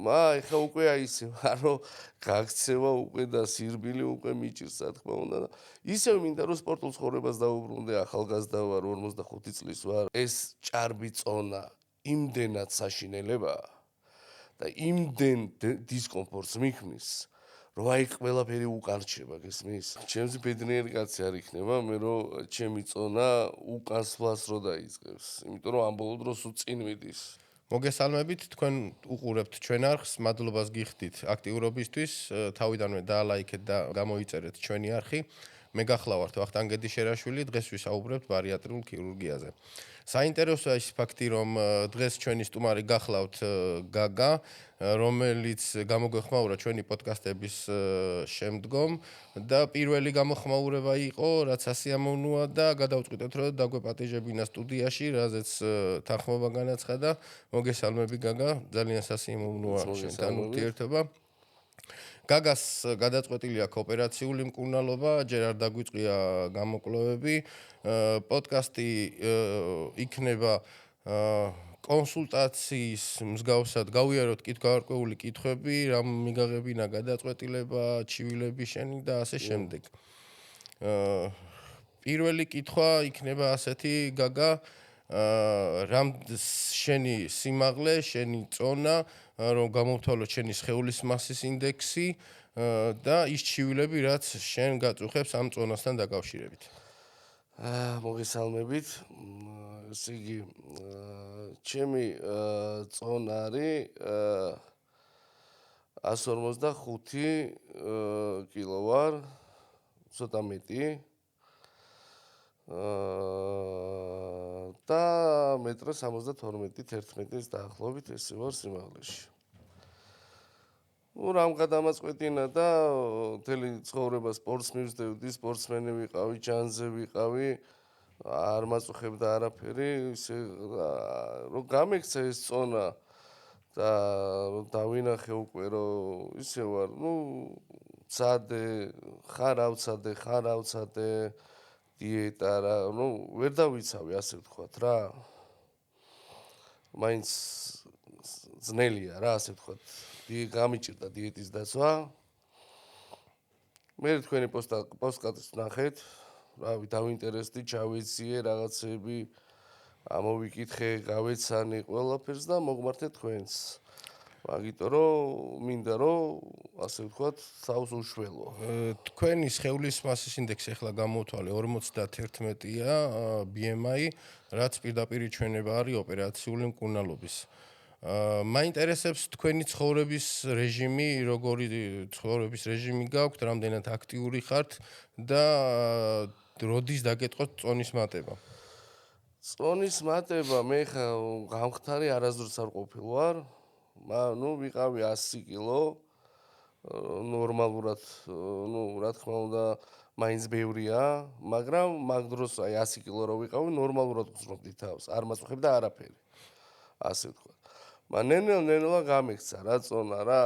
ეხა უკვე ისე რომ გაქცევა უკვე და სირბილი უკვე მიჭირს, რა თქმა უნდა. ისევ მინდა რომ სპორტულ ცხოვრებას დავუბრუნდე, ახალგაზრდა ვარ, 45 წლის ვარ. ეს ჭარბი წონა იმდენად საშინელებაა და იმდენ დისკომფორტს მიქმნის, რომ აი ყველაფერი უკან რჩება, გესმის? ჩემს ბედნიერი კაცი არ იქნება, მე რომ ჩემი წონა უკან სვლას რო დაიწყებს, იმიტომ რომ ამ ბოლო დროს უწინ მიდის. მოგესალმებით, თქვენ უყურებთ ჩვენ არხს, მადლობას გიხდით აქტიურობისთვის, თავიდანვე დაალაიქეთ და გამოიწერეთ ჩვენი არხი. მე გახლავართ ვახტანგ გედიშერაშვილი, დღეს ვისაუბრებთ ბარიატრიულ ქირურგიაზე. საინტერესოა ის ფაქტი, რომ დღეს ჩვენი სტუმარი გახლავთ გაგა, რომელიც გამოგვეხმაურა ჩვენი პოდკასტების შემდგომ და პირველი გამოხმაურება იყო, რაც ასიამოვნოა და გადავწყვიტეთ, რომ დაგვეპატიჟებინა სტუდიაში, რაზეც თანხმობა განაცხადა. მოგესალმები გაგა, ძალიან სასიამოვნოა შენთან ურთიერთობა. გაგას გადაწყვეტილი აქვს ოპერაციული მკურნალობა, ჯერ არ დაგვიწყია გამოკვლევები. პოდკასტი იქნება კონსულტაციის მსგავსად, გავიაროთ კითხავარკვეული კითხვები, რამ მიგაღებინა გადაწყვეტილება, ჩივილების შენი და ასე შემდეგ. პირველი კითხვა იქნება ასეთი, გაგა, რამ შენი სიმაღლე, შენი წონა, რომ გამოვთვალოთ შენი სხეულის მასის ინდექსი და ის ჩივილები, რაც შენ გაწუხებს ამ წონასთან დაკავშირებით. მოგესალმებით. ესე იგი, ჩემი წონა არის 155 კილო ვარ, ცოტა მეტი. და 1.72-11 დაახლოებით ესე ვარ სიმაღლეში. რამ გადამაწყვეტინა და მთელი ცხოვრება სპორტს მივსდევდი, სპორტსმენი ვიყავი, ჯანზე ვიყავი, არ მაწუხებდა არაფერი, ისე რომ გამექცა ეს წონა და დავინახე უკვე რომ ისე ვარ, ცადე, ხარ ავცადე, დიეტა რა, ვერ დავიცავი, ასე ვთქვათ რა. მაინც ძნელია რა, ასე ვთქვათ. გამიჭირდა დიეტის დაცვა. მე თქვენი პოდკასტს ვნახეთ, რავი, დავინტერესდი, ჩავეციე რაღაცები, ამოვიკითხე, გავეცანი ყველაფერს და მოგმართე თქვენს. მაგიტომ რომ მინდა რომ ასე ვთქვათ, თავს უშველო. თქვენი სხეულის მასის ინდექსი ახლა გამოვთვალე 51-ია BMI, რაც პირდაპირ ჩვენება არის ოპერაციული მკურნალობის. მაინტერესებს თქვენი ცხოვრების რეჟიმი, როგორი ცხოვრების რეჟიმი გაქვთ, რამდენად აქტიური ხართ და როდის დაგეტყოთ წონის მატება? წონის მატება, მე ხა გამხდარი არასდროს არ ყოფილ ვარ. ვიყავი 100 კილო, ნორმალურად, რა თქმა უნდა, მაინც ბევრია, მაგრამ მაგ დროს აი 100 კილო რო ვიყავი, ნორმალურად ვზრუნავდი თავს, არ მაწუხებდა არაფერი. ასე ვთქვა. ნელ-ნელა გამექცა რა წონა რა,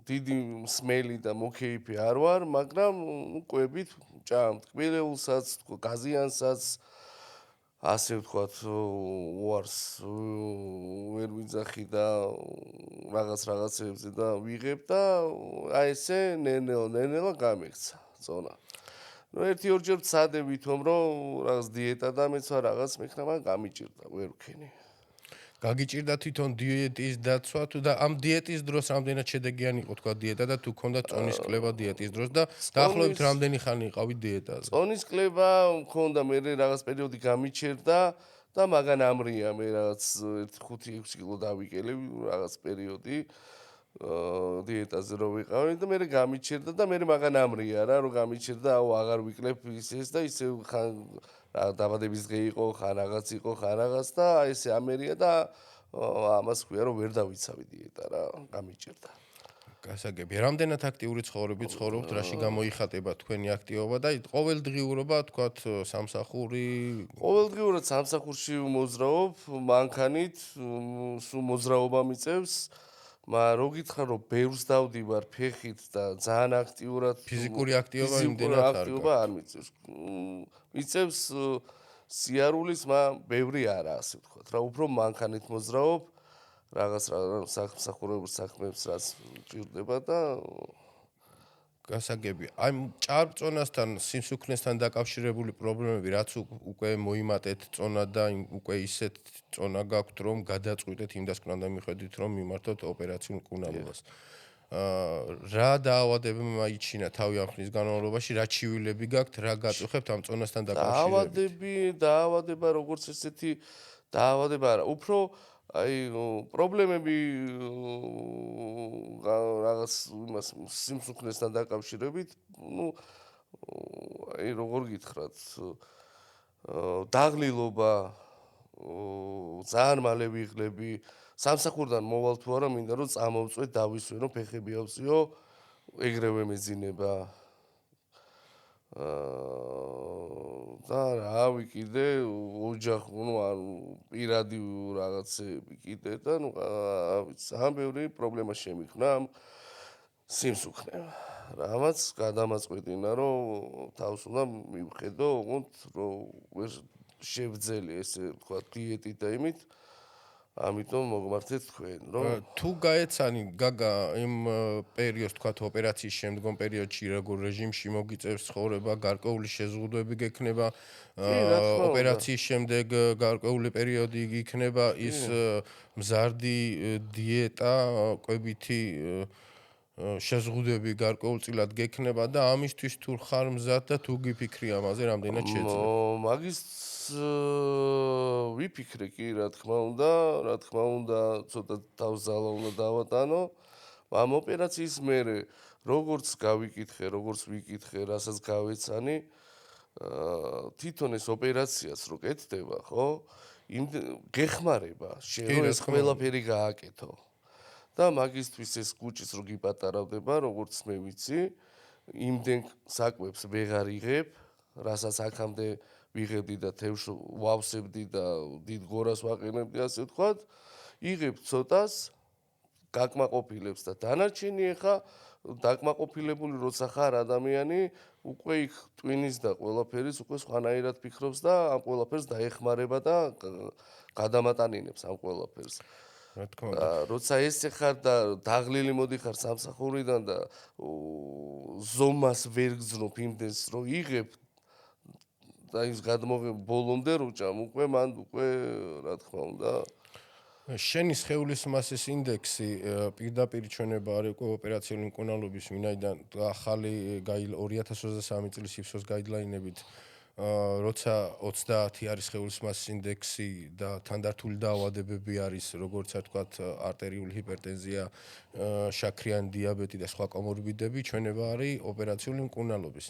დიდი მსმელი და მოკეიფი არ ვარ, მაგრამ კვებით ჭამ ტკბილეულსაც, გაზიანსაც, ასე ვთქვათ, უარს ვერ ვიძახი და რაღაცებზე და ვიღებ და აი ესე ნელ-ნელა გამექცა წონა. ერთი-ორჯერ ვცადე ვითომ რომ რაღაც დიეტა დამეცვა, რაღაც მექნა, მაგრამ გამიჭირდა, ვერ ვქენი. გაგიჭირდა თვითონ დიეტის დაცვა თუ და ამ დიეტის დროს რამდენად შედეგიანი იყო თქვა დიეტა და თუ ქონდა წონის კლება დიეტის დროს და დაახლოებით რამდენი ხანი იყავით დიეტაზე? წონის კლება მქონდა, მე რაღაც პერიოდი გამიჩერდა და მაგან ამრია, მე რაღაც 5-6 კილო დავიკელე რაღაც პერიოდი დიეტაზე რო ვიყავი და მე გამიჩერდა და მე მაგან ამრია რა, რომ გამიჩერდა, აღარ ვიკლებ ისეს და ისე დაბადების დღე იყო, ხან რაღაც იყო, ხან რაღაც და აი ესე ამერია და ამას ქვია რომ ვერ დავიცავი დიეტა რა, გამიჭირდა. გასაგები, რამდენად აქტიური ცხოვრებით ცხოვრობთ, რაში გამოიხატება თქვენი აქტივობა და ყოველდღიურობა, თქვათ, სამსახური? ყოველდღიურად სამსახურში მოძრაობ, მანქანით, სულ მოძრაობა მიწევს, მაგრამ რო გითხრა რომ ბევრს დავდივარ ფეხით და ძალიან აქტიურად ფიზიკური აქტივობა იმდენად არ მიწევს. მიწევს სიარულის, მაგრამ ბევრი არა, ასე ვთქვათ რა, უფრო მანქანით მოძრაობ რაღაც სამსახურებრივ საქმეებს რაც ჭირდება და გასაგებია. აი ჭარბწონასთან, სიმსუქნესთან დაკავშირებული პრობლემები რაც უკვე მოიმატეთ წონა და უკვე ისეთ წონა გაქვთ რომ გადაწყვიტეთ იმ დასკვნამდე მიხედვით რომ მიმართოთ ოპერაციულ მკურნალობას. რა დაავადებები მაიჩინა თავი ამ ხნის განმავლობაში, რა ჩივილები გაქვთ, რა გაწუხებთ ამ წონასთან დაკავშირებით? დაავადება როგორც ესეთი დაავადება არა, უფრო აი პრობლემები რაღაც იმას სიმსუქნესთან დაკავშირებით, ну აი როგორ გითხრათ, დაღლილობა ძალიან მალე ვიღლები, სამსახურიდან მოვალ თუ არა, მინდა რომ წამოვწვეთ, დავისვენო, ფეხები ავზიო, ეგრევე მეძინება. და რავი კიდე ოჯახ, ну არ პირადი რაღაცები კიდე და ну ძალიან ბევრი პრობლემა შემიქმნა ამ სიმსუქნემ. რამაც გადამაწყვეტინა რომ თავს უნდა მივხედო, ოღონდ რომ ვერ შევძელი ესე თქვა დიეტით და იმით. ამიტომ მოგმართეთ თქვენ, რომ თუ გაეცანი გაგა იმ პერიოდს თქვა ოპერაციის შემდგომ პერიოდში როგორ რეჟიმში მოგიწევს ცხოვრება, გარკვეული შეზღუდვები გექნება, რა თქმა უნდა. ოპერაციის შემდეგ გარკვეული პერიოდი იქნება ის მზარდი დიეტა, კვებითი შეზღუდვები გარკვეულწილად გექნება და ამისთვის თუ ხარ მზად და თუ გიფიქრი ამაზე რამდენად შეძლებ. მაგის ვიფიქრე კი, რა თქმა უნდა, ცოტა თავზალა უნდა დავატანო. ამ ოპერაციის მერე როგორც გავიკითხე, როგორც ვიკითხე, რასაც გავეცანი, თვითონ ეს ოპერაციაც რო კეთდება, ხო? გეხმარება, რომ ეს ყველაფერი გააკეთო. და მაგისთვის ეს კუჭის რო გიპატარავდება, როგორც მე ვიცი, იმდენ საკვებს ვეღარ იღებ, რასაც აქამდე ვიღებდი და თევზს ვავსებდი და დიდ გორას ვაყენებდი, ასე ვთქვათ, იღებ ცოტას, გაკმაყოფილებს და დანარჩენი ეხა დაკმაყოფილებული როცა ხარ ადამიანი, უკვე იქ ტვინის და ყველაფერის უკვე სხვანაირად ფიქრობს და ამ ყველაფერს დაეხმარება და გადამატანინებს ამ ყველაფერს. რა თქმა უნდა. როცა ესე ხარ და დაღლილი მოდიხარ სამსახურიდან და ზომას ვერ გძნობ იმდენს რომ იღებ და ის გადმოღებ ბოლომდე როჭამ უკვე მან უკვე რა თქმა უნდა შენი სხეულის მასის ინდექსი პირდაპირ ჩვენება არის უკვე ოპერაციული მკურნალობის ვინაიდან ახალი 2023 წლის იფსოს გაიდლაინებით როცა 30 არის სხეულის მასის ინდექსი და თანდართული დაავადებები არის როგორც ვთქვათ არტერიული ჰიპერტენზია, შაქრიანი დიაბეტი და სხვა კომორბიდები ჩვენება არის ოპერაციული მკურნალობის.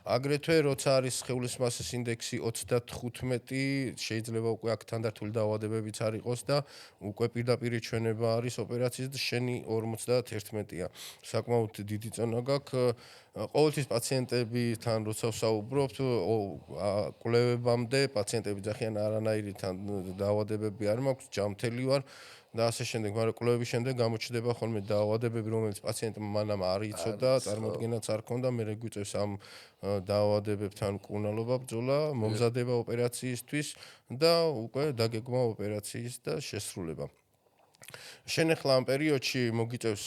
აგრეთვე როცა არის სხეულის მასის ინდექსი 35 შეიძლება უკვე აქ თანდართული დაავადებებიც არ იყოს და უკვე პირდაპირ ჩვენება არის ოპერაციის და შენი 51-ია. საკმაოდ დიდი წონა გაქვს. ყოველთვის პაციენტებთან როცა ვსაუბრობთ, კვლევებამდე პაციენტები ძახიან არანაირი თან დაავადებები არ მაქვს, ჯანმრთელი ვარ და ასე შემდეგ, მაგრამ კვლევების შემდეგ გამოჩნდება ხოლმე დაავადებები, რომელიც პაციენტმა მანამ არ იცოდა, წარმოდგენაც არ ჰქონდა, მე გვიწევს ამ დაავადებებთან მკურნალობა ბრძოლა, მომზადება ოპერაციისთვის და უკვე დაგეგმა ოპერაციის და შესრულება. შენ ახლა ამ პერიოდში მოგიწევს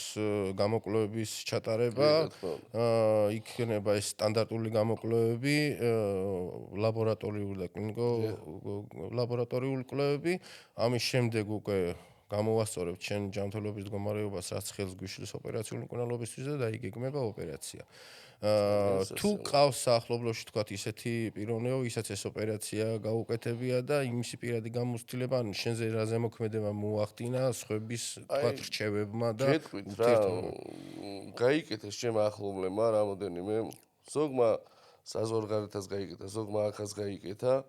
გამოკვლევების ჩატარება, იქნება ეს სტანდარტული გამოკვლევები, ლაბორატორიული და კლინიკო ლაბორატორიული კვლევები, ამის შემდეგ უკვე გამოვასწორებთ შენ ჯანმრთელობის მდგომარეობას, რაც ხელს გვიშლის ოპერაციული მკურნალობისთვის და დაიგეგმება ოპერაცია. თუ ყავს საახლობლოში თქვათ ისეთი პიროვნებო, ვისაც ეს ოპერაცია გაუკეთებია და იმისი პირადი გამოცდილება, ანუ შენზე რა ზემოქმედება მოახდინა სხვების თქვათ რჩევებმა და გეტყვით რა, გაიკეთეს ჩემ ახლობლებმა რამოდენიმე, ზოგმა საზღვარგარეთას გაიკეთა, ზოგმა ახაც გაიკეთა.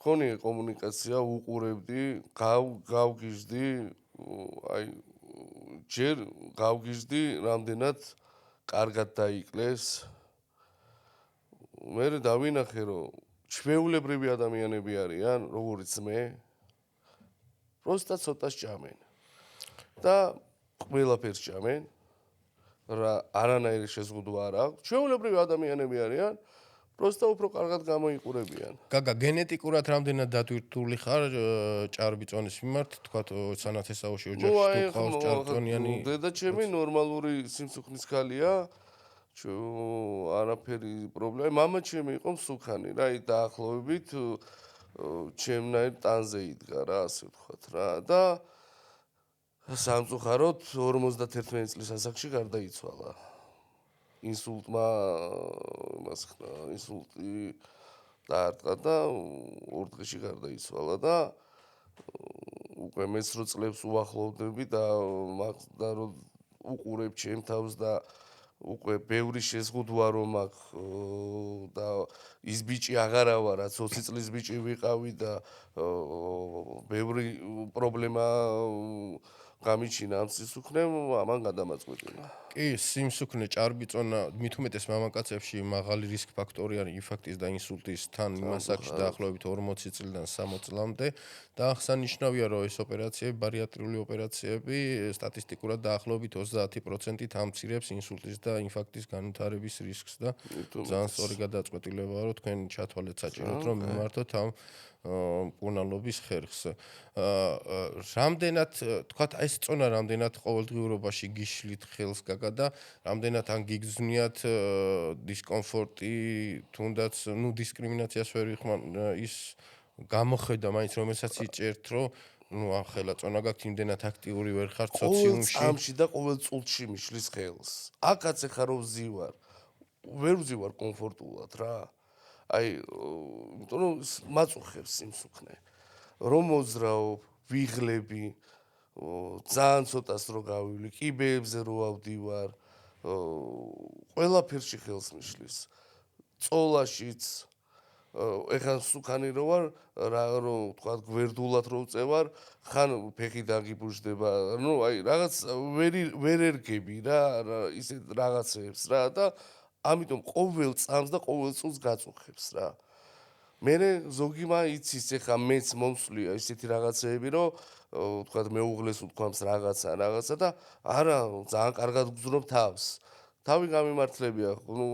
ქონია კომუნიკაცია, უყურებდი, გავგიჟდი, აი ჯერ გავგიჟდი, რამდენად კარგად დაიკლეს. მე დავინახე, რომ ჩვეულებრივი ადამიანები არიან, როგორიც მე, პროსტა ცოტა სჭამენ. და ყველაფერს სჭამენ. რა არანაირი შეზღუდვა არ აქვს. ჩვეულებრივი ადამიანები არიან, პროსტა უფრო კარგად გამოიყურებიან. გაგა გენეტიკურად რამდენად დატვირთული ხარ ჭარბიწონის მიმართ, თქვათ სანათესაოში ნუ ოჯახში აი თუ ყავს ჭარბიწონიანი დედაჩემი ნორმალური სიმსუქნის ქალია. არაფერი პრობლემა. მამაჩემი იყო მსუქანი რა, დაახლოებით ჩემნაირ ტანზე იდგა რა, ასე ვთქვათ რა და სამწუხაროდ 51 წლის ასაკში გარდაიცვალა. ინსულტმა მას ინსულტი დაარტყა და 2 დღეში გარდაიცვალა და უკვე მეცრო წლებს უახლოვდები და რომ უყურებ ჩემ თავს და უკვე ბევრი შეზღუდვა რომ აქვს და ის ბიჭი აღარა ვარ, რაც 20 წლის ბიჭი ვიყავი და ბევრი პრობლემა გამიჩინა ამ სისუქნემ, ამან გადამაწყვეტინა. კი, სიმსუქნე, ჭარბიწონა, მით უმეტეს მამაკაცებში მაღალი რისკ ფაქტორი არის ინფარქტის და ინსულტის თან იმ ასაკში დაახლოებით 40 წლიდან 60 წლამდე და აღსანიშნავია, რომ ეს ოპერაციები, ბარიატრიული ოპერაციები სტატისტიკურად დაახლოებით 30%-ით ამცირებს ინსულტის და ინფარქტის განვითარების რისკს და ძალიან სწორი გადაწყვეტილებაა, რომ თქვენ ჩათვალეთ საჭიროდ, რომ მიმართოთ ამ მკურნალობის ხერხს. რამდენად, თქვათ, ეს წონა რამდენად ყოველდღიურობაში გიშლით ხელს გაგა და რამდენად ან გიგზნიათ დისკომფორტი, თუნდაც, ნუ დისკრიმინაციას ვერ ვიხმარ, ის გამოხედა მაინც რომელსაც იჭერთ, რომ ნუ ახლა წონა გაქვთ, იმდენად აქტიური ვერ ხართ სოციუმში. ყოველ წამში და ყოველ წუთში მიშლის ხელს. აქაც ეხა რომ ვზივარ, ვერ ვზივარ კომფორტულად რა. აი, იმიტომ რომ მაწუხებს სიმსუქნე. რომ მოძრაობ, ვიღლები, ძალიან ცოტას რო გავივლი, კიბეებზე რო ავდივარ, ყველაფერში ხელს მიშლის. წოლაშიც, ეხლა სუქანი რო ვარ, რომ თქვა გვერდულად რო ვწევარ, ხან ფეხი დაგიბუჟდება, ნუ აი რაღაც ვერ ერგები რა, ისეთ რაღაცებს რა და ამიტომ ყოველ წამს და ყოველ წუთს გაწუხებს რა. მერე ზოგიმა იცის ეხა მეც მომსვლია ისეთი რაღაცეები, რომ თქვათ მეუღლეს უთქვამს რაღაცა და არა, ძალიან კარგად გძნობ თავს. თავი გამიმართლებია, ნუ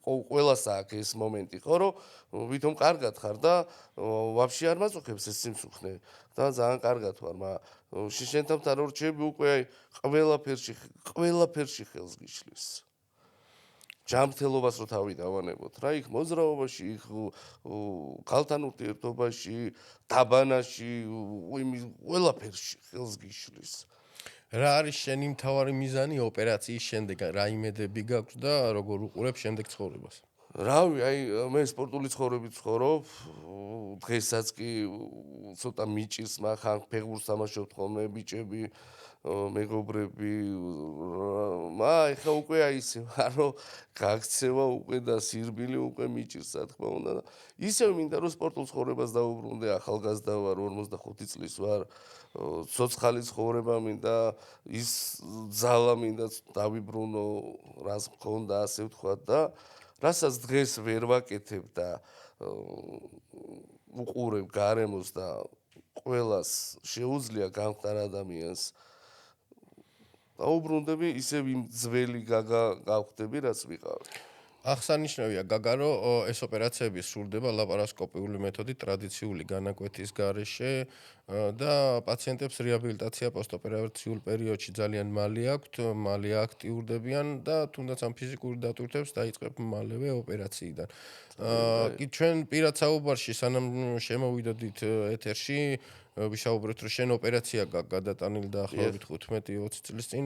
ყველას აქვს ეს მომენტი, ხო, რომ ვითომ კარგად ხარ და ვაფშე არ მაწუხებს ეს სიმსუქნე და ძალიან კარგად ვარ, მაგრამ შენთან რო რჩები უკვე აი ყველაფერში ხელს გიშლის. ჯანმრთელობას რო თავი დავანებოთ რა, იქ მოძრაობაში, იქ ქალთან ურთიერთობაში, დაბანაში, ყველაფერში ხელს გიშლის. რა არის შენი მთავარი მიზანი ოპერაციის შემდეგ? რა იმედები გაქვს და როგორ უყურებ შემდეგ ცხოვრებას? რავი, აი მე სპორტული ცხოვრებით ვცხოვრობ, დღესაც კი ცოტა მიჭირს, მაგრამ ფეხბურთს თამაშობთ ხოლმე ბიჭები, მეგობრები, ეხა უკვე აი ისე ვარ, რომ გაქცევა უკვე და სირბილი უკვე მიჭირს, რა თქმა უნდა და ისევ მინდა რომ სპორტულ ცხოვრებას დავუბრუნდე, ახალგაზრდა ვარ, 45 წლის ვარ, ცოცხალი ცხოვრება მინდა, ის ძალა მინდა დავიბრუნო, რას მქონდა, ასე ვთქვათ და რასაც დღეს ვერ ვაკეთებ და უყურებ გარემოს და ყველას შეუძლია გამხდარ ადამიანს დაუბრუნდები ისევ იმ ძველი გაგა გავხდები, რაც ვიყავი. აღსანიშნავია გაგა, რომ ეს ოპერაციები სრულდება ლაპარასკოპიული მეთოდით, ტრადიციული განაკვეთის გარეშე და პაციენტებს რეაბილიტაცია პოსტოპერაციულ პერიოდში ძალიან მალე აქვთ, მალე აქტიურდებიან და თუნდაც ამ ფიზიკური დატვირთვებს დაიწყებ მალევე ოპერაციიდან. კი ჩვენ პირად საუბარში სანამ შემოვიდოდით ეთერში ვისაუბრეთ, რომ შენ ოპერაცია გადატანილი დაახლოებით 15-20 წლის წინ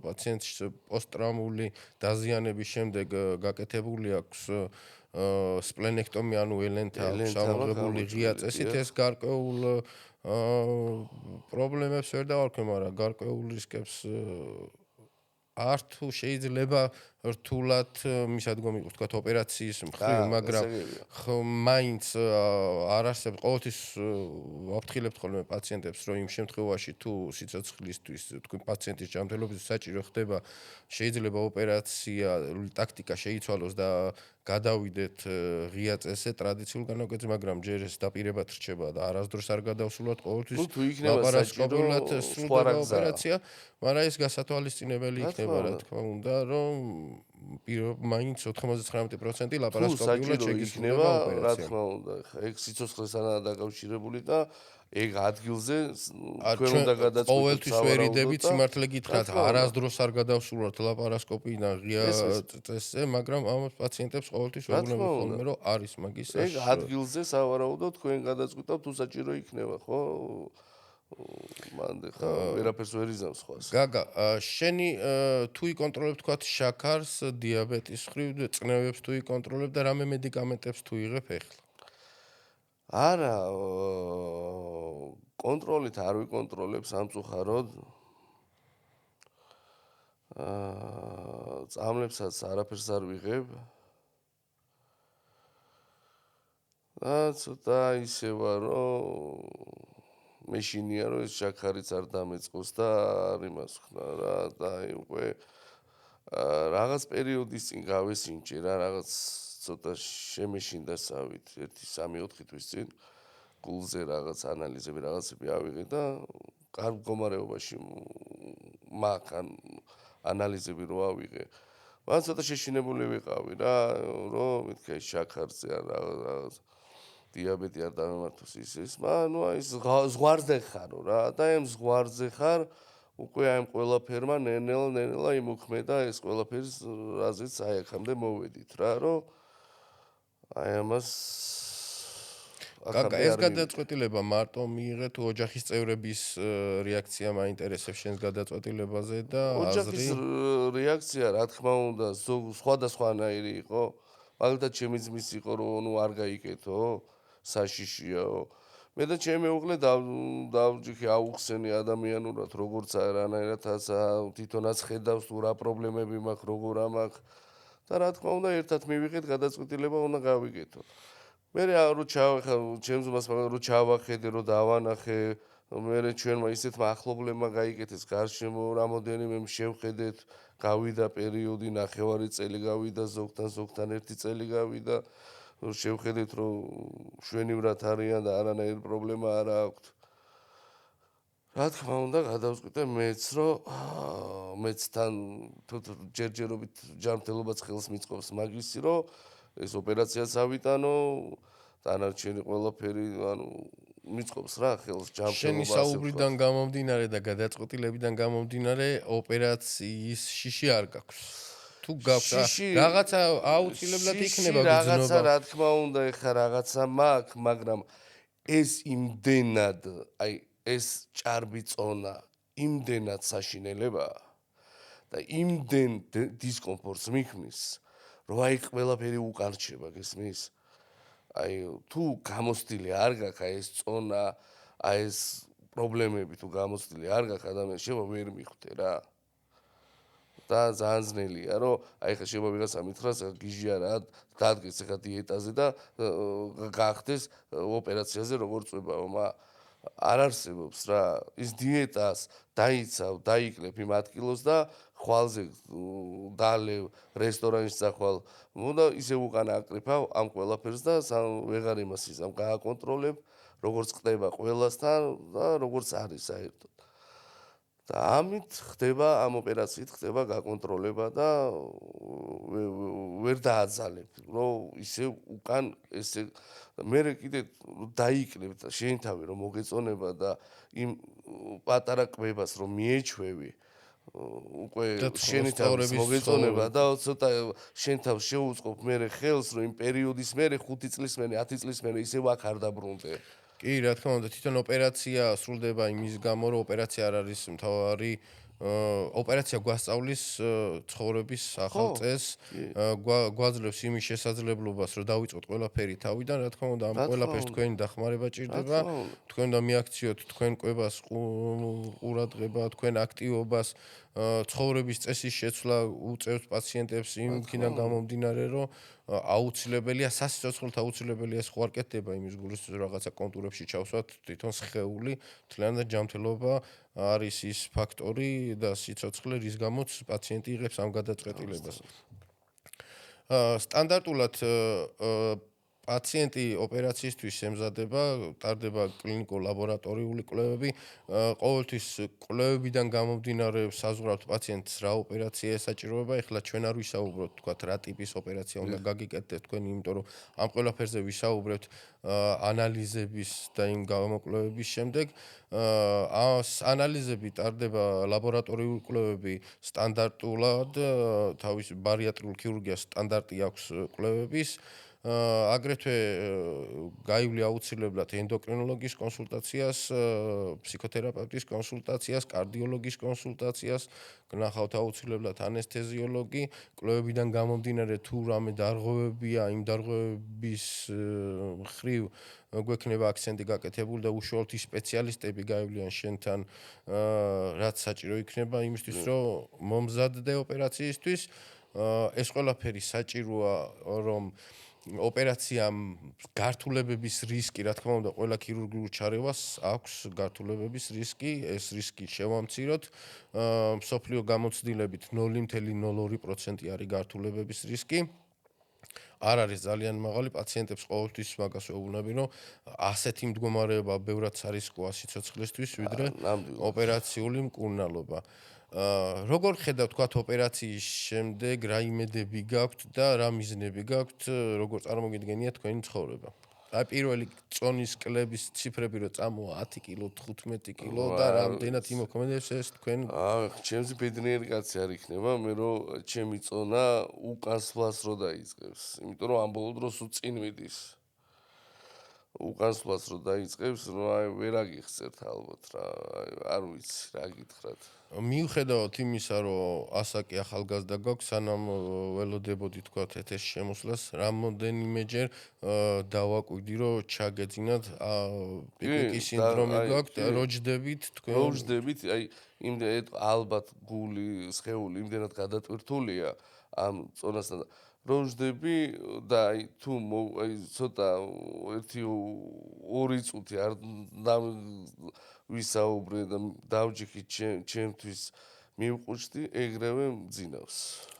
პაციენტს პოსტტრაუმული დაზიანების შემდეგ გაკეთებული აქვს სპლენექტომია, ანუ ელენთა სამოღებული ღია წესით ეს გარკვეულ პრობლემებს ვერ დავარქვი, მაგრამ გარკვეულ რისკებს არ თუ შეიძლება რთულად მისადგომი იყოს თქვათ ოპერაციის მხრივ, მაგრამ მაინც არ არსებობს ყოველთვის ვაფრთხილებთ ხოლმე პაციენტებს, რომ იმ შემთხვევაში თუ სიცოცხლისთვის თქვენ პაციენტის ჯანმრთელობის საჭირო ხდება, შეიძლება ოპერაცია ტაქტიკა შეიცვალოს და გადავიდეთ ღია წესზე ტრადიციულ განაკვეთზე, მაგრამ ჯერ ეს დაპირებად რჩება და არასდროს არ გადავსულოთ ყოველთვის თუ იქნება ლაპარასკოპიულად საჭირო, სხვა სრულდება რა გზაა. ოპერაცია, მაგრამ ეს გასათვალისწინებელი იქნება, რა თქმა უნდა, რომ მაინც 99% თუ ლაპარასკოპიულად საჭირო შეგისრულდება იქნება, რა ოპერაცია. თქმა უნდა, ხა ეგ სიცოცხლესაა დაკავშირებული და ეგ ადგილზე თქვენ ჩვენ უნდა გადაწყვიტოთ ყოველთვის ვერიდებით სიმართლე გითხრათ, რა თქმა უნდა. არასდროს არ გადავსულოთ ლაპარასკოპიიდან ღია ეს ეს. წესზე, მაგრამ ამ პაციენტებს ყოველთვის რა ვეუბნები თქმა ხოლმე, უნდა. რომ არის მაგის ეგ ადგილზე სავარაუდოდ თქვენ გადაწყვიტავთ თუ საჭირო იქნება, ხო? მანდ ხა ვერაფერს ვერ იზამს სხვას. გაგა, შენი თუ იკონტროლებ თქვათ შაქარს, დიაბეტის ხრივ, წნევებს თუ იკონტროლებ და რამე მედიკამენტებს თუ იღებ ეხლა? არა, კონტროლით არ ვიკონტროლებ სამწუხაროდ. წამლებსაც არაფერს არ ვიღებ. ცოტა ისევა, რომ მეშინია, რომ ეს შაქარიც არ დამეწყოს და არ იმას ხნა რა და აი უკვე რაღაც პერიოდის წინ გავესინჯე რა, რაღაც ცოტა შემეშინდა სავით 1-3-4 თვის წინ გულზე რაღაც ანალიზები, რაღაცები ავიღე და კარგ მდგომარეობაში მაქვს ან ანალიზები რო ავიღე. მან ცოტა შეშინებული ვიყავი რა, რომ მითქე შაქარზე ან რაღაც დიაბეტი არ დამემართოს ის, ნუ აი ზღვარზე ხარო რა და ამ ზღვარზე ხარ უკვე აი ამ ყველაფერმა ნელ-ნელა იმუქმედა ეს ყველაფერს რაზეც აი აქამდე მოვედით რა, რომ აი ამას გაგა, ეს გადაწყვეტილება მარტო მიიღე თუ ოჯახის წევრების რეაქცია მაინტერესებს შენს გადაწყვეტილებაზე და ოჯახის რეაქცია რა თქმა უნდა სხვადასხვანაირი იყო. მაგალითად ჩემი ძმის იყო რომ ნუ არ გაიკეთო, საშიშიაო. მე და ჩემი მეუღლე დავჯიქი აუხსენი ადამიანურად როგორც არანაირადაც თვითონაც ხედავს თუ რა პრობლემები მაქვს, როგორ ამაქვს და რა თქმა უნდა ერთად მივიღეთ გადაწყვეტილება უნდა გავიკეთო. მე რო ჩავეხა ჩემს ძმას რო ჩავახედე რო დავანახე მე ჩვენმა ისეთმა ახლობლებმა გაიკეთეს გარშემო რამოდენიმე შევხედეთ გავიდა პერიოდი ნახევარი წელი გავიდა ზოგთან ერთი წელი გავიდა შევხედეთ რომ შვენივრად არიან და არანაირი პრობლემა არ აქვთ რა თქმა უნდა გადავწყვიტე მეც რომ მეც თან ჯერჯერობით ჯანმრთელობაც ხელს მიწყობს მაგისი რომ ეს ოპერაციაც ავიტანო დანარჩენი ყველაფერი ანუ მიწყობს რა ხელს ჯანმრთელობა შენი საუბრიდან გამომდინარე და გადაწყვეტილებიდან გამომდინარე ოპერაციის შიში არ გაქვს თუ გაქვს რაღაცა აუცილებლად იქნება გძნობა რაღაცა რა თქმა უნდა ეხა რაღაცა მაქვს მაგრამ ეს იმდენად აი ეს ჭარბი წონა იმდენად საშინელებაა და იმდენ დისკომფორტს მიქმნის რომ აი ყველაფერი უკან რჩება გესმის აი თუ გამოცდილი არ გაქვს აი ეს წონა აი ეს პრობლემები თუ გამოცდილი არ გაქვს ადამიანს შევა ვერ მიხვდე რა და ძალიან ძნელია რომ აი ხა შევა ვიღაცა მითხრას გიჟია რა დადგეს ხა დიეტაზე და გახდეს ოპერაციაზე როგორ წვებაო არ არსებობს რა ის დიეტას დაიცავ დაიკლებ იმ 10 კილოს და ხვალზე დალევ რესტორანში წახვალ უნდა ისე უკანა აკრიფავ ამ ყველაფერს და ვეღარ იმას იზამ გააკონტროლებ როგორც ხდება ყველასთან და როგორც არის საერთოდ და ამით ხდება ამ ოპერაციით ხდება გაკონტროლება და ვერ დააძალებ რომ ისე უკან ესე მე კიდე დაიკლებ და შენ თავი რომ მოგეწონება და იმ პატარა კვებას რომ მიეჩვევი უკვე შენი თავის მოგეწონება და ცოტა შენ თავს შეუწყობ მე ხელს რომ იმ პერიოდის მე 5 წლის მე 10 წლის მე ისევ აქ არ დაბრუნდე კი რა თქმა უნდა თვითონ ოპერაცია სრულდება იმის გამო რომ ოპერაცია არ არის მთავარი ოპერაცია გვასწავლის ცხოვრების ახალ წესს გვაძლევს იმის შესაძლებლობას რომ დავიწყოთ ყველაფერი თავიდან რა თქმა უნდა ამ ყველაფერს თქვენი დახმარება ჭირდება თქვენ უნდა მიაქციოთ თქვენ კვებას ყურადღება თქვენ აქტივობას ცხოვრების წესის შეცვლა უწევს პაციენტებს იმქიდან გამომდინარე რომ აუცილებელია სასიცოცხლოდ აუცილებელია სხვა არ კეთდება იმის გულისთვის რაღაცა კონტურებში ჩავსვათ თვითონ სხეული თლიანად ჯანმრთელობა არის ის ფაქტორი და სიცოცხლე რის გამოც პაციენტი იღებს ამ გადაწყვეტილებას სტანდარტულად პაციენტი ოპერაციისთვის ემზადება, ტარდება კლინიკურ-ლაბორატორიული კვლევები. ყოველთვის კვლევებიდან გამომდინარე საზღვრავთ პაციენტს რა ოპერაცია ესაჭიროება. ეხლა ჩვენ არ ვისაუბროთ თქვათ რა ტიპის ოპერაცია უნდა გაგიკეთდეს თქვენ, იმიტომ რომ ამ ყველაფერზე ვისაუბრებთ ანალიზების და იმ გამოკვლევების შემდეგ. ანალიზები ტარდება ლაბორატორიული კვლევები სტანდარტულად, თავის ბარიატრიულ ქირურგიას სტანდარტი აქვს კვლევების. აგრეთვე გაივლი აუცილებლად ენდოკრინოლოგის კონსულტაციას, ფსიქოთერაპევტის კონსულტაციას, კარდიოლოგის კონსულტაციას, გნახავთ აუცილებლად ანესთეზიოლოგი, კვლევებიდან გამომდინარე თუ რამე დარღვევებია, იმ დარღვევების მხრივ გვექნება აქცენტი გაკეთებული და უშუალოდ ის სპეციალისტები გაივლიან შენთან, რაც საჭირო იქნება იმისთვის, რომ მომზადდე ოპერაციისთვის. ეს ყველაფერი საჭიროა, რომ ოპერაციამ გართულებების რისკი, რა თქმა უნდა, ყველა ქირურგიულ ჩარევას აქვს გართულებების რისკი, ეს რისკი შევამციროთ. მსოფლიო გამოცდილებით 0.02% არის გართულებების რისკი. არ არის ძალიან მაღალი, პაციენტებს ყოველთვის მაგას ვეუბნები, რომ ასეთი მდგომარეობა ბევრად სარისკოა სიცოცხლისთვის, ვიდრე ოპერაციული მკურნალობა. როგორ ხედავთ თქვათ ოპერაციის შემდეგ რა იმედები გაქვთ და რა მიზნები გაქვთ, როგორ წარმოგიდგენიათ თქვენი ცხოვრება? აი პირველი წონის კლების ციფრები რო წამოა 10 კილო, 15 კილო და რამდენად იმოქმედებს ეს თქვენ? ჩემზე ბედნიერი კაცი არ იქნება, მე რომ ჩემი წონა უკანსვლას რო დაიწყებს, იმიტომ რომ ამ ბოლო დროს წინ მიდის. უკანსვლას რო დაიწყებს, რომ აი ვერ აგიხსერთ ალბათ რა, არ ვიცი რა გითხრათ. მიუხედავად იმისა, რომ ასაკი ახალგაზრდა გაქვს, სანამ ველოდებოდი თქვათ ეთეს შემოსვლას, რამოდენიმეჯერ დავაკვირდი, რომ ჩაგეძინათ პიკიკის სინდრომი გაქვთ, როჯდებით თქვენ? როჯდებით, აი იმდენად ალბათ გული, სხეული იმდენად გადატვირთულია ამ წონასთან და როჯდები და აი თუ აი ცოტა 1-2 წუთი არ ვისაუბრე და დავჯიქით ჩემთვის მივყუჩდი, ეგრევე მძინავს.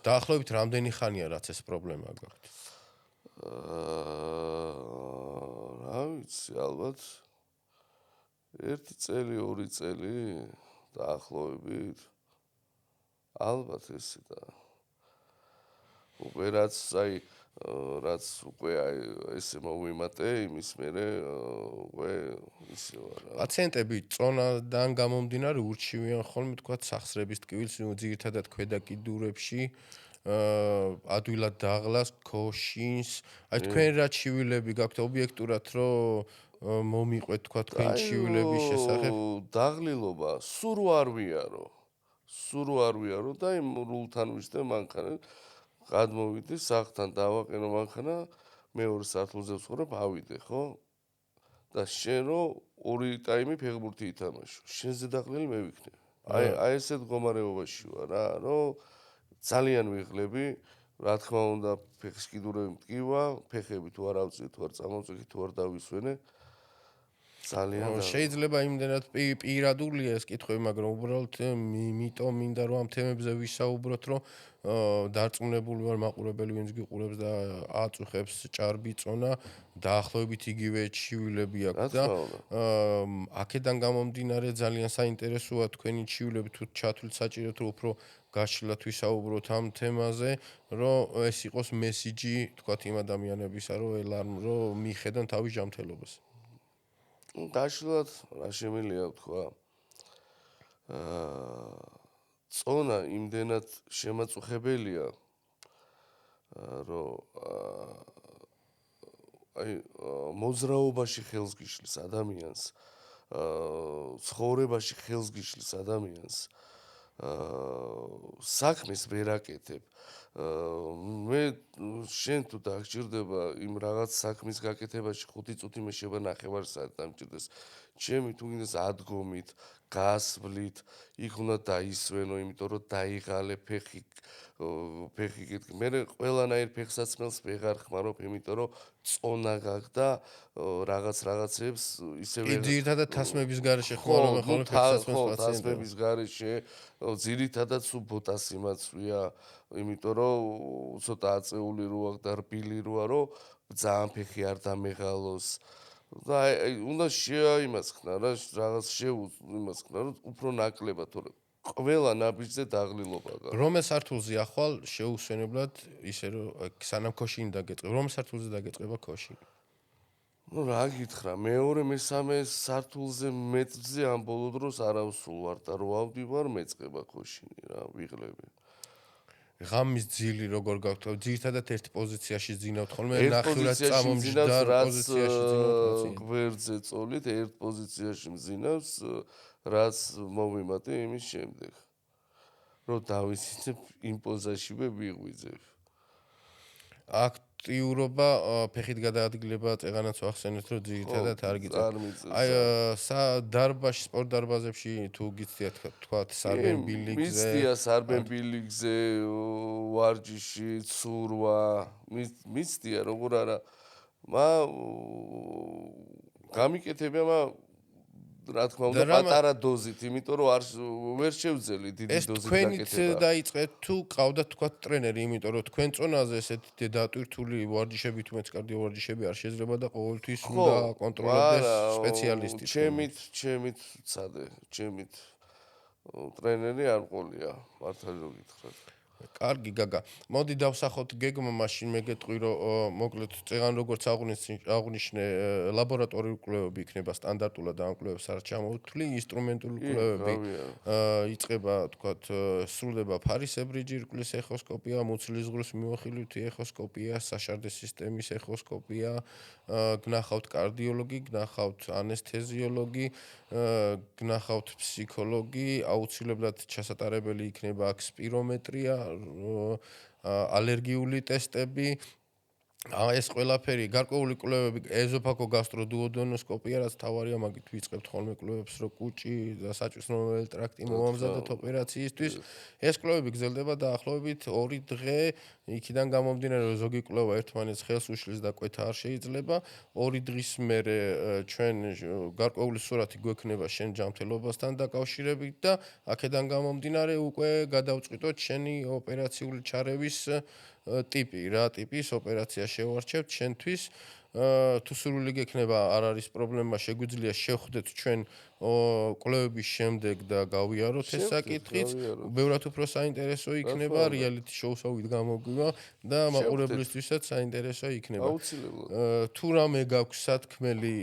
დაახლოებით რამდენი ხანია რაც ეს პრობლემა გაქვთ? რა ვიცი, ალბათ 1 წელი, 2 წელი დაახლოებით. ალბათ ესე და უკვე რაც უკვე ესე მოვიმატე, იმის მერე უკვე ისე ვარ. პაციენტები წონადან გამომდინარე ურჩივიან ხოლმე თქვათ სახსრების ტკივილს, ძირითადად ქვედა კიდურებში, ადვილად დაღლას, ქოშინს. აი თქვენ რა ჩივილები გაქვთ ობიექტურად, რომ მომიყვეთ თქვათ თქვენ ჩივილების შესახებ? დაღლილობა სულ არ ვიარო. და იმ რულთან ვისდე მანქანა გადმოვიდე სახლთან დავაყენო მანქანა, მეორე სართულზე ვცხოვრობ, ავიდე, ხო? და შენ რო 2 ტაიმი ფეხბურთი ითამაშო, შენზე დაღლილი მე ვიქნები. აი ესეთ მდგომარეობაში ვარ რა, რომ ძალიან ვიღლები, რა თქმა უნდა, ფეხის კიდურები მტკივა, ფეხები თუ არ ავწიე, თუ არ წამოვწექი, თუ არ დავისვენე. ძალიან შეიძლება იმდენად პირადულია ეს კითხვები, მაგრამ უბრალოდ იმიტომ მინდა რომ ამ თემებზე ვისაუბროთ, რომ დარწმუნებული ვარ მაყურებელი ვინც გიყურებს და აწუხებს ჭარბი წონა, დაახლოებით იგივე ჩივილები აქვს და აქედან გამომდინარე ძალიან საინტერესოა თქვენი ჩივილები თუ ჩათვლით საჭიროა თუ უფრო გაშლილად ვისაუბროთ ამ თემაზე, რომ ეს იყოს მესიჯი თქვათ იმ ადამიანებისა, რომ მიხედან თავის ჯანმრთელობას. გაშლილად რა შემიძლია ვთქვა? წონა იმდენად შემაწუხებელია, რომ აი მოძრაობაში ხელს გიშლის ადამიანს, ცხოვრებაში ხელს გიშლის ადამიანს, საქმეს ვერ აკეთებ. მე შენ თუ დაგჭირდება იმ რაღაც საქმის გაკეთებაში 5 წუთი მე შევა 9 საათი დამჭირდეს. ჩემი თუ გინდას ადგომით, გასვლით, იქ უნდა დაისვენო, იმიტომ რომ დაიღალე ფეხი კეთკი. მე ყველანაირ ფეხსაცმელს ვეღარ ხმარობ, იმიტომ რომ წონა გაქვს და რაღაცებს ისე ვერ ძირითადად თასმების გარეშე ხმარობ ხოლმე ფეხსაცმელს პაციენტებს. თასმების გარეშე ძირითადად სულ ბოტასი მაცვია, იმიტომ რომ ცოტა აწეული რო აქვს და რბილი როა, რომ ძალიან ფეხი არ დამეღალოს. და აი უნდა შეაიმასხნა რა, რაღაც იმას ხნა, რომ უფრო ნაკლებად, თორე ყველა ნაბიჯზე დაღლილობა გაქვს. რომელ სართულზე ახვალ შეუსვენებლად ისე რომ სანამ ქოშინი დაგეწყება, რომელ სართულზე დაგეწყება ქოშინი? ნუ რა გითხრა, მეორე, მესამე სართულზე მეტრზე ამ ბოლო დროს არ ავსულ ვარ და რო ავდივარ, მეწყება ქოშინი რა, ვიღლები. ღამის ძილი როგორ გაქვთ? ძირთადად ერთ პოზიციაში ძინავთ ხოლმე, ერთ ნახევრად პოზიციაში წამომჯდარ მძინავს, რაც პოზიციაში ძინავთ? გვერდზე წოლით, ერთ პოზიციაში მძინავს, რაც მოვიმატე იმის შემდეგ. რომ დავისინებ იმ პოზაშივე ვიღვიძებ. აქტიურობა ფეხით გადაადგილება წეღანაც ვახსენეთ რომ ძირითადად არ გიწევთ. აი დარბაზში, სპორტ დარბაზებში თუ გიცდიათ თქვათ სარბენ ბილიგზე. მიცდია სარბენ ბილიგზე, ვარჯიში, ცურვა, მიცდია როგორ არა. გამიკეთებია, რა თქმა უნდა, პატარა დოზით, იმიტომ რომ ვერ შევძელი დიდი დოზით გაკეთება. ეს თქვენით დაიწყეთ თუ ყავდათ თქვათ ტრენერი, იმიტომ რომ თქვენ წონაზე ესეთი დატვირთული ვარჯიშები თუ მეც კარდიო ვარჯიშები არ შეიძლება და ყოველთვის უნდა კონტროლებდეს სპეციალისტი. ჩემით ცადე, ჩემით ტრენერი არ ყოლია, მართალი რომ გითხრათ. კარგი გაგა. მოდი დავსახოთ გეგმა, მაშინ მე გეტყვი რომ მოკლედ წეღან როგორც აღნიშნე ლაბორატორიული კვლევები იქნება სტანდარტულად ამ კვლევებს არ ჩამოვთვლი, ინსტრუმენტული კვლევები იწყება თქვათ სრულდება ფარისებრი ჯირკვლის ეხოსკოპია, მუცლის ზღვის მიმოხილვითი ეხოსკოპია, საშარდე სისტემის ეხოსკოპია, გნახავთ კარდიოლოგი, გნახავთ ანესთეზიოლოგი, გნახავთ ფსიქოლოგი, აუცილებლად ჩასატარებელი იქნება აქ სპირომეტრია, ალერგიული ტესტები, ეს ყველაფერი გარკვეული კვლევები, ეზოფაგოგასტროდუოდენოსკოპია, რაც თავარია, მაგით ვიწყებთ ხოლმე კვლევებს, რომ კუჭი და საჭმელი ტრაქტი მომამზადოთ ოპერაციისთვის. ეს კვლევები გრძელდება დაახლოებით 2 დღე, იქიდან გამომდინარე, რომ ზოგი კვლევა ერთმანეთს ხელს უშლის და კვეთა არ შეიძლება. 2 დღის მერე ჩვენ გარკვეული სურათი გვექნება შენ ჯანმრთელობასთან დაკავშირებით და აქედან გამომდინარე უკვე გადავწყვიტოთ შენი ოპერაციული ჩარევის ტიპი, რა ტიპის ოპერაცია შევარჩევთ შენთვის. თუ სრული გექნება, არ არის პრობლემა, შეგვიძლია შევხვდეთ ჩვენ კვლევების შემდეგ და გავიაროთ ეს საკითხიც. ბევრად უფრო საინტერესო იქნება, რეალიტი შოუსავით გამოგვივა და მაყურებლისთვისაც საინტერესო იქნება. თუ რამე გაქვს სათქმელი,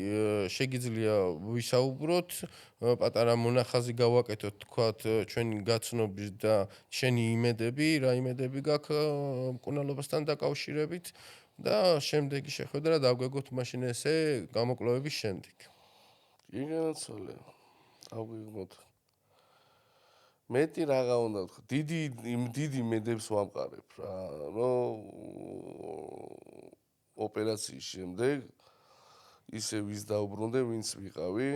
შეგიძლია ვისაუბროთ, პატარა მონახაზი გავაკეთოთ, თქვათ, ჩვენი გაცნობის და შენი იმედები, რა იმედები გაქვს მკურნალობასთან დაკავშირებით და შემდეგი შეხვედრა დავგვეგოთ მაშინ ესე გამოკვლევების შემდეგ. კი განაცვალე. დავგვიგმოთ. მეტი რაღა უნდა ვთქვა. დიდი იმედებს ვამყარებ რა, რომ ოპერაციის შემდეგ ისე ვის დაუბრუნდე, ვინც ვიყავი.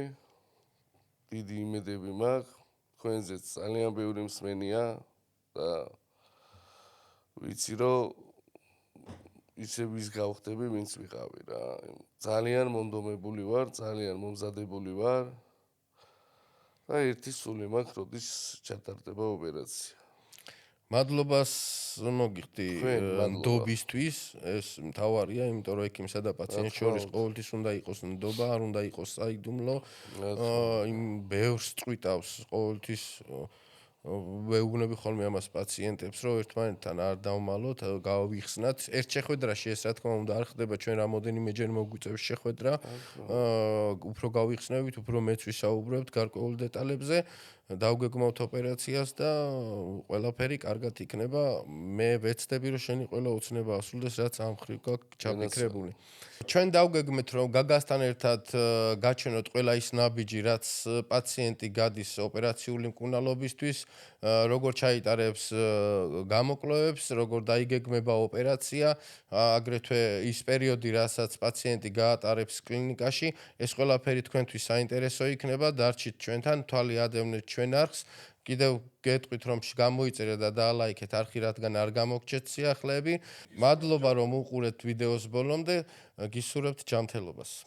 დიდი იმედები მაქვს. თქვენზეც ძალიან ბევრი მსმენია და ვიცი რომ ისე ვის გავხდები, ვინც ვიყავი რა. ძალიან მონდომებული ვარ, ძალიან მომზადებული ვარ. და ერთი სული მაქვს, როდის ჩატარდება ოპერაცია. მადლობას მოგიხდი ნდობისთვის, ეს მთავარია, იმიტომ რომ ექიმსა და პაციენტს შორის ყოველთვის უნდა იყოს ნდობა, არ უნდა იყოს საიდუმლო. იმ ბევრს წვიტავს ყოველთვის ვეუბნები ხოლმე ამას პაციენტებს, რომ ერთმანეთთან არ დავმალოთ, გავიხსნათ. ერთ შეხვედრაში ეს რა თქმა უნდა არ ხდება, ჩვენ რამოდენიმეჯერ მოგვიწევს შეხვედრა. უფრო გავიხსნებით, უფრო მეც ვისაუბრებთ გარკვეულ დეტალებზე. დავგეგმავთ ოპერაციას და ყველაფერი კარგად იქნება. მე ვეცდები, რომ შენი ყველა ოცნება ასრულდეს, რაც ამ ხრივ გაქვს ჩაფიქრებული. ჩვენ დავგეგმეთ, რომ გაგასთან ერთად გაჩვენოთ ყველა ის ნაბიჯი, რაც პაციენტი გადის ოპერაციული მკურნალობისთვის, როგორ ჩაიტარებს გამოკვლევებს, როგორ დაიგეგმება ოპერაცია, აგრეთვე ის პერიოდი, რასაც პაციენტი გაატარებს კლინიკაში, ეს ყველაფერი თქვენთვის საინტერესო იქნება. დარჩით ჩვენთან, თვალი ადევნეთ ჩვენ არხს. კიდევ გეტყვით, რომ გამოიწერეთ და დაალაიქეთ არხი, რადგან არ გამოგჩეთ სიახლეები. მადლობა, რომ უყურეთ ვიდეოს ბოლომდე. გისურვებთ ჯანმრთელობას.